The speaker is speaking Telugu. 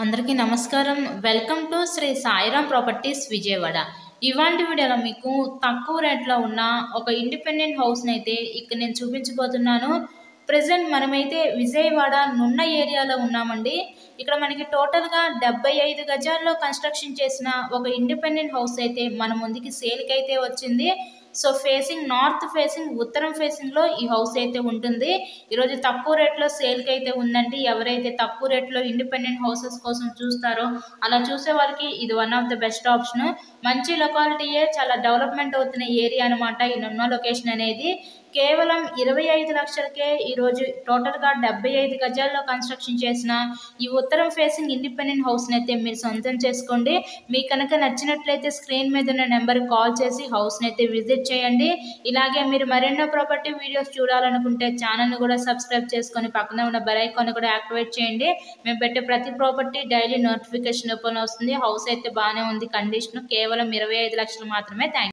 అందరికీ నమస్కారం. Welcome to Shri Sairam properties Vijayawada. ఇవాంటి వీడియోలో మీకు తక్కువ రేట్లో ఉన్న ఒక ఇండిపెండెంట్ హౌస్ని అయితే ఇక్కడ నేను చూపించబోతున్నాను. ప్రెజెంట్ మనమైతే విజయవాడ నున్న ఏరియాలో ఉన్నామండి. ఇక్కడ మనకి టోటల్గా 75 గజాల్లో కన్స్ట్రక్షన్ చేసిన ఒక ఇండిపెండెంట్ హౌస్ అయితే మన ముందుకి సేల్కి అయితే వచ్చింది. సో ఫేసింగ్ నార్త్ ఫేసింగ్ ఉత్తరం ఫేసింగ్లో ఈ హౌస్ అయితే ఉంటుంది. ఈరోజు తక్కువ రేట్లో సేల్కి అయితే ఉందండి. ఎవరైతే తక్కువ రేట్లో ఇండిపెండెంట్ హౌసెస్ కోసం చూస్తారో అలా చూసే వాళ్ళకి ఇది one of the best option. మంచి లొకాలిటీయే, చాలా డెవలప్మెంట్ అవుతున్న ఏరియా అనమాట ఈ నున్న లొకేషన్ అనేది. కేవలం 25 లక్షలకే ఈరోజు టోటల్గా 75 గజాల్లో కన్స్ట్రక్షన్ చేసిన ఈ ఉత్తరం ఫేసింగ్ ఇండిపెండెంట్ హౌస్ని అయితే మీరు సొంతం చేసుకోండి. మీకు కనుక నచ్చినట్లయితే స్క్రీన్ మీద ఉన్న నెంబర్కి కాల్ చేసి హౌస్ని అయితే విజిట్ చేయండి. ఇలాగే మీరు మరెన్నో ప్రాపర్టీ వీడియోస్ చూడాలనుకుంటే ఛానల్ని కూడా సబ్స్క్రైబ్ చేసుకొని పక్కన ఉన్న బెల్ ఐకాన్ కూడా యాక్టివేట్ చేయండి. మేము పెట్టే ప్రతి ప్రాపర్టీ డైలీ నోటిఫికేషన్ రూపంలో వస్తుంది. హౌస్ అయితే బాగానే ఉంది, కండిషన్ కేవలం 25 లక్షలు మాత్రమే. థ్యాంక్